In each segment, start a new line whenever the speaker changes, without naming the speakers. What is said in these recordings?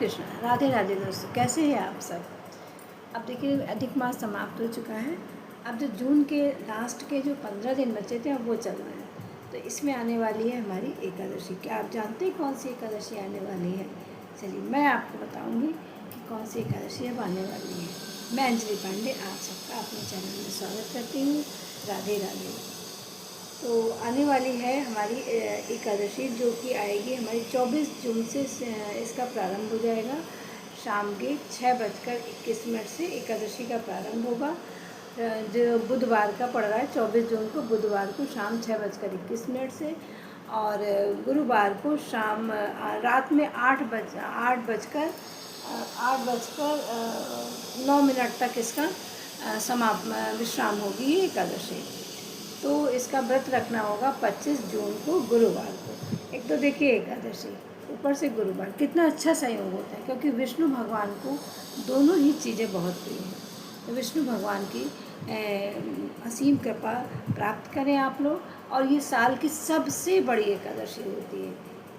कृष्ण, राधे राधे दोस्तों, कैसे हैं आप सब। अब देखिए अधिक मास समाप्त हो चुका है। अब जो जून के लास्ट के जो 15 दिन बचे थे अब वो चल रहे हैं। तो इसमें आने वाली है हमारी एकादशी। क्या आप जानते हैं कौन सी एकादशी आने वाली है? चलिए मैं आपको बताऊंगी कि कौन सी एकादशी अब आने वाली है। मैं अंजलि पांडे आप सबका अपने चैनल में स्वागत करती हूँ। राधे राधे। तो आने वाली है हमारी एकादशी, जो कि आएगी हमारी 24 जून से इसका प्रारंभ हो जाएगा। शाम के 6:21 से एकादशी का प्रारंभ होगा। जो बुधवार का पड़ रहा है 24 जून को, बुधवार को शाम 6:21 से, और गुरुवार को शाम रात में 8 बजकर 9 मिनट तक इसका समाप्त विश्राम होगी ये एकादशी। तो इसका व्रत रखना होगा 25 जून को गुरुवार को। एक तो देखिए एकादशी, ऊपर से गुरुवार, कितना अच्छा संयोग होता है, क्योंकि विष्णु भगवान को दोनों ही चीज़ें बहुत प्रिय हैं। तो विष्णु भगवान की असीम कृपा प्राप्त करें आप लोग। और ये साल की सबसे बड़ी एकादशी होती है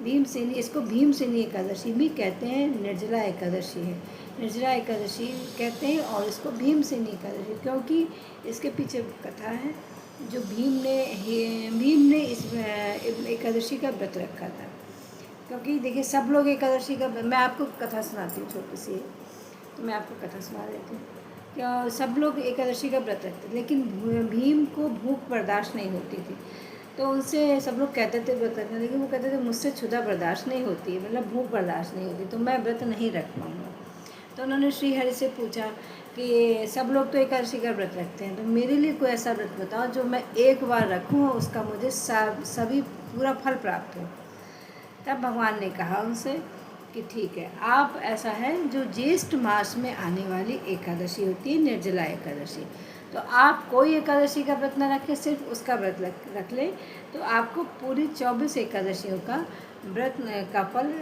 भीमसेनी। इसको भीमसेनी एकादशी भी कहते हैं, निर्जला एकादशी है, निर्जला एकादशी कहते हैं। और इसको भीमसेनी एकादशी क्योंकि इसके पीछे कथा है। जो भीम ने इस एकादशी का व्रत रखा था। क्योंकि देखिए सब लोग एकादशी का, मैं आपको कथा सुनाती हूँ छोटी सी, तो मैं आपको कथा सुना देती हूँ। क्या सब लोग एकादशी का व्रत रखते थे, लेकिन भीम को भूख बर्दाश्त नहीं होती थी। तो उनसे सब लोग कहते थे व्रत रखना, लेकिन वो कहते थे मुझसे क्षुधा बर्दाश्त नहीं होती है, मतलब भूख बर्दाश्त नहीं होती, तो मैं व्रत नहीं रख पाऊँगा। तो उन्होंने श्री हरि से पूछा कि सब लोग तो एकादशी का व्रत रखते हैं, तो मेरे लिए कोई ऐसा व्रत बताओ जो मैं एक बार रखूँ और उसका मुझे सभी पूरा फल प्राप्त हो। तब भगवान ने कहा उनसे कि ठीक है, आप ऐसा है जो ज्येष्ठ मास में आने वाली एकादशी होती है, निर्जला एकादशी, तो आप कोई एकादशी का व्रत न रखें, सिर्फ उसका व्रत रख लें, तो आपको पूरी 24 एकादशियों का व्रत का फल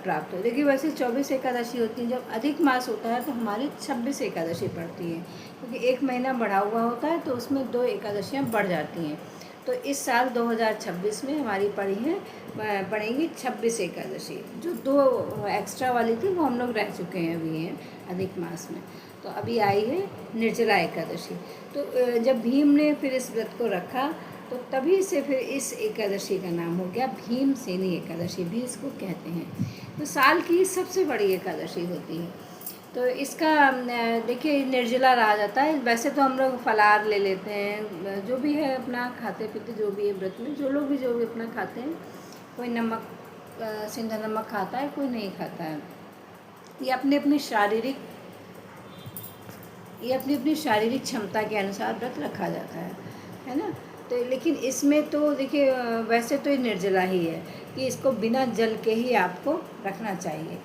प्राप्त हो। देखिए वैसे 24 एकादशी होती है, जब अधिक मास होता है तो हमारी 26 एकादशी पड़ती है, क्योंकि एक महीना बढ़ा हुआ होता है तो उसमें 2 एकादशियाँ बढ़ जाती हैं। तो इस साल 2026 में हमारी पड़ेंगी 26 एकादशी। जो 2 एक्स्ट्रा वाली थी वो हम लोग रह चुके हैं अभी हैं अधिक मास में। तो अभी आई है निर्जला एकादशी। तो जब भीम ने फिर इस व्रत को रखा तो तभी से फिर इस एकादशी का नाम हो गया भीमसेनी एकादशी भी इसको कहते हैं। तो साल की सबसे बड़ी एकादशी होती है। तो इसका देखिए निर्जला रहा जाता है। वैसे तो हम लोग फलाहार ले लेते हैं, जो भी है अपना खाते पीते, जो भी है व्रत में जो भी अपना खाते हैं। कोई नमक सिंधा नमक खाता है, कोई नहीं खाता है। ये अपनी अपनी शारीरिक क्षमता के अनुसार व्रत रखा जाता है ना। तो लेकिन इसमें तो देखिए वैसे तो ये निर्जला ही है कि इसको बिना जल के ही आपको रखना चाहिए।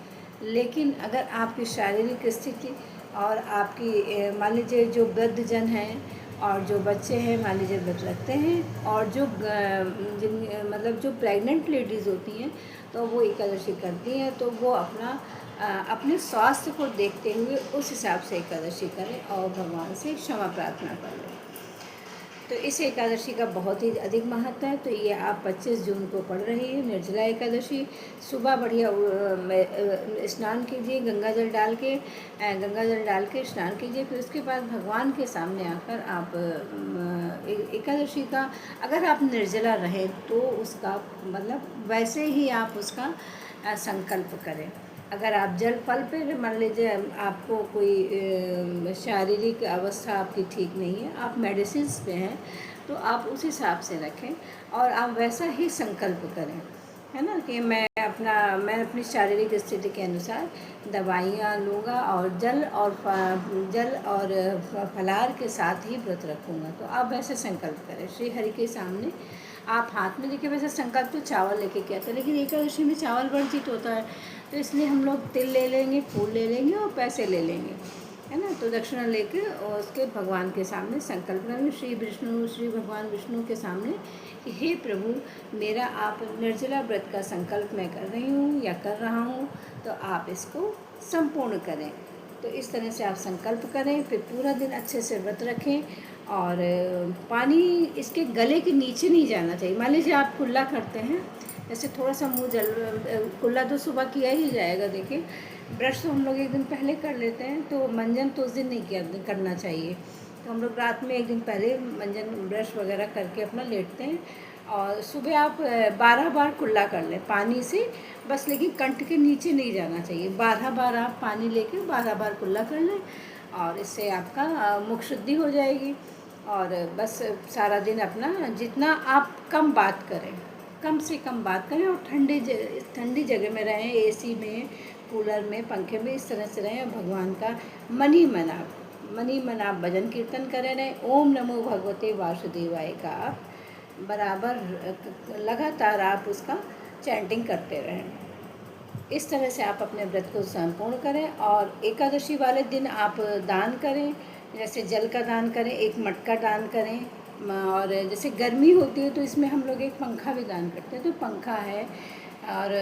लेकिन अगर आपकी शारीरिक स्थिति और आपकी मान लीजिए जो वृद्धजन हैं और जो बच्चे हैं मान लीजिए व्रत रखते हैं, और जो मतलब जो प्रेग्नेंट लेडीज़ होती हैं तो वो एकादशी करती हैं, तो वो अपने स्वास्थ्य को देखते हुए उस हिसाब से एकादशी करें और भगवान से क्षमा प्रार्थना कर लें। तो इस एकादशी का बहुत ही अधिक महत्व है। तो ये आप 25 जून को पढ़ रही है निर्जला एकादशी। सुबह बढ़िया स्नान कीजिए, गंगा जल डाल के स्नान कीजिए। फिर उसके बाद भगवान के सामने आकर आप एकादशी का, अगर आप निर्जला रहे तो उसका मतलब वैसे ही आप उसका संकल्प करें। अगर आप जल फल पे मान लीजिए आपको कोई शारीरिक अवस्था आपकी ठीक नहीं है, आप मेडिसिन्स पे हैं, तो आप उस हिसाब से रखें और आप वैसा ही संकल्प करें, है ना, कि मैं अपनी शारीरिक स्थिति के अनुसार दवाइयाँ लूँगा और जल और फलाहार के साथ ही व्रत रखूँगा। तो आप वैसे संकल्प करें श्री हरि के सामने। आप हाथ में देखिए वैसे संकल्प तो चावल लेके किया था, लेकिन एकादशी में चावल वर्जित होता है, तो इसलिए हम लोग तिल ले लेंगे, फूल ले लेंगे और पैसे ले लेंगे, है ना। तो दक्षिणा लेके और उसके भगवान के सामने संकल्प करेंगे, श्री भगवान विष्णु के सामने कि हे प्रभु, मेरा आप निर्जला व्रत का संकल्प मैं कर रही हूँ या कर रहा हूँ, तो आप इसको संपूर्ण करें। तो इस तरह से आप संकल्प करें, फिर पूरा दिन अच्छे से व्रत रखें। और पानी इसके गले के नीचे नहीं जाना चाहिए। मान लीजिए आप कुल्ला करते हैं, जैसे थोड़ा सा मुँह कुल्ला तो सुबह किया ही जाएगा, देखिए ब्रश तो हम लोग एक दिन पहले कर लेते हैं, तो मंजन तो उस दिन नहीं किया करना चाहिए। तो हम लोग रात में एक दिन पहले मंजन ब्रश वगैरह करके अपना लेटते हैं। और सुबह आप 12 बार कुल्ला कर लें पानी से बस, लेकिन कंठ के नीचे नहीं जाना चाहिए। 12 बार आप पानी लेके 12 बार कुल्ला कर लें, और इससे आपका मुख शुद्धि हो जाएगी। और बस सारा दिन अपना जितना आप कम बात करें, कम से कम बात करें, और ठंडी जगह में रहें, एसी में, कूलर में, पंखे में, इस तरह से रहें। और भगवान का मन ही मन आप भजन कीर्तन करे रहें। ओम नमो भगवते वासुदेवाय का आप बराबर लगातार आप उसका चैंटिंग करते रहें। इस तरह से आप अपने व्रत को संपूर्ण करें। और एकादशी वाले दिन आप दान करें, जैसे जल का दान करें, एक मटका दान करें। और जैसे गर्मी होती है तो इसमें हम लोग एक पंखा भी दान करते हैं, तो पंखा है और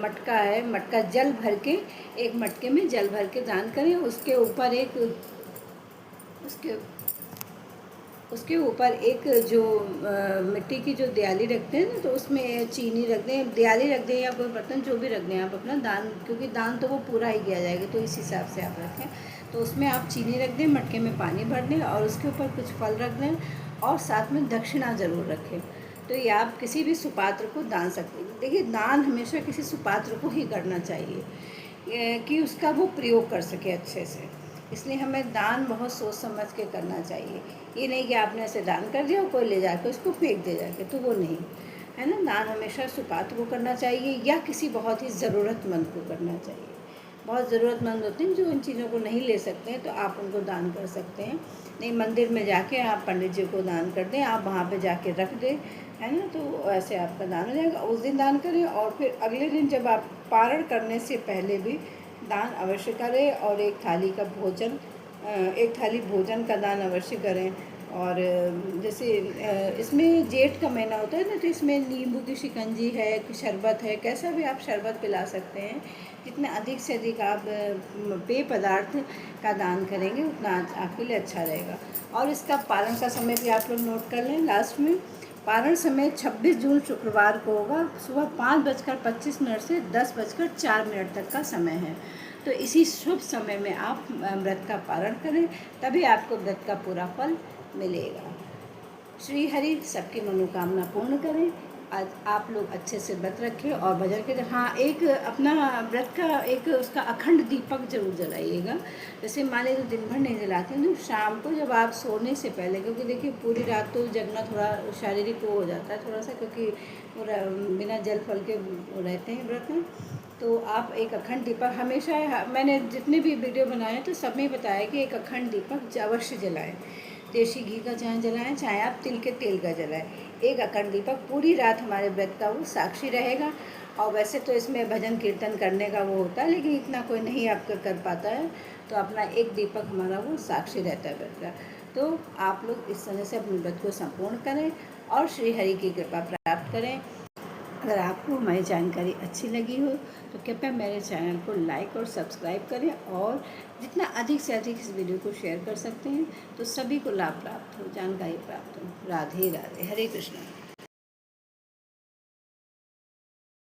मटका है, मटका जल भर के, एक मटके में जल भर के दान करें। उसके ऊपर एक जो मिट्टी की जो दियाली रखते हैं ना, तो उसमें चीनी रख दें, दियाली रख दें, या कोई बर्तन जो भी रख दें आप अपना दान, क्योंकि दान तो वो पूरा ही किया जाएगा, तो इस हिसाब से आप रखें। तो उसमें आप चीनी रख दें, मटके में पानी भर दें, और उसके ऊपर कुछ फल रख दें, और साथ में दक्षिणा ज़रूर रखें। तो ये आप किसी भी सुपात्र को दान सकते हैं। देखिए, दान हमेशा किसी सुपात्र को ही करना चाहिए कि उसका वो प्रयोग कर सके अच्छे से। इसलिए हमें दान बहुत सोच समझ के करना चाहिए। ये नहीं कि आपने ऐसे दान कर दिया और कोई ले जाकर उसको फेंक दे जाके, तो वो नहीं है ना। दान हमेशा सुपात्र को करना चाहिए, या किसी बहुत ही ज़रूरतमंद को करना चाहिए। बहुत ज़रूरतमंद होते हैं जो इन चीज़ों को नहीं ले सकते हैं, तो आप उनको दान कर सकते हैं। नहीं, मंदिर में जाके आप पंडित जी को दान कर दें, आप वहाँ पे जाके रख दें, है ना, तो ऐसे आपका दान हो जाएगा। उस दिन दान करें, और फिर अगले दिन जब आप पारण करने से पहले भी दान अवश्य करें। और एक थाली भोजन का दान अवश्य करें। और जैसे इसमें जेठ का महीना होता है ना, तो इसमें नींबू की शिकंजी है, शरबत है, कैसा भी आप शरबत पिला सकते हैं। जितना अधिक से अधिक आप पेय पदार्थ का दान करेंगे, उतना आपके लिए अच्छा रहेगा। और इसका पारण का समय भी आप लोग नोट कर लें लास्ट में। पारण समय 26 जून शुक्रवार को होगा, सुबह 5:25 से 10:04 तक का समय है। तो इसी शुभ समय में आप व्रत का पारण करें, तभी आपको व्रत का पूरा फल मिलेगा। श्री हरि सबकी मनोकामना पूर्ण करें। आज आप लोग अच्छे से व्रत रखें और भजन के। हाँ, एक अपना व्रत का एक उसका अखंड दीपक जरूर जलाइएगा। जैसे मान लीजिए दिन भर नहीं जलाते हैं, तो शाम को जब आप सोने से पहले, क्योंकि देखिए पूरी रात तो जगना थोड़ा शारीरिक वो हो जाता है थोड़ा सा, क्योंकि बिना जल फल के रहते हैं व्रत में। तो आप एक अखंड दीपक हमेशा, मैंने जितने भी वीडियो बनाए हैं तो सब में बताया कि एक अखंड दीपक अवश्य जलाएं। देसी घी का चाहे जलाएं, चाहे आप तिल के तेल का जलाएं। एक अखंड दीपक पूरी रात हमारे व्रत का वो साक्षी रहेगा। और वैसे तो इसमें भजन कीर्तन करने का वो होता है, लेकिन इतना कोई नहीं आपका कर पाता है, तो अपना एक दीपक हमारा वो साक्षी रहता है व्रत का। तो आप लोग इस तरह से अपने व्रत को संपूर्ण करें और श्री हरि की कृपा प्राप्त करें। अगर आपको हमारी जानकारी अच्छी लगी हो तो कृपया मेरे चैनल को लाइक और सब्सक्राइब करें, और जितना अधिक से अधिक इस वीडियो को शेयर कर सकते हैं, तो सभी को लाभ प्राप्त हो, जानकारी प्राप्त हो। राधे राधे, हरे कृष्णा।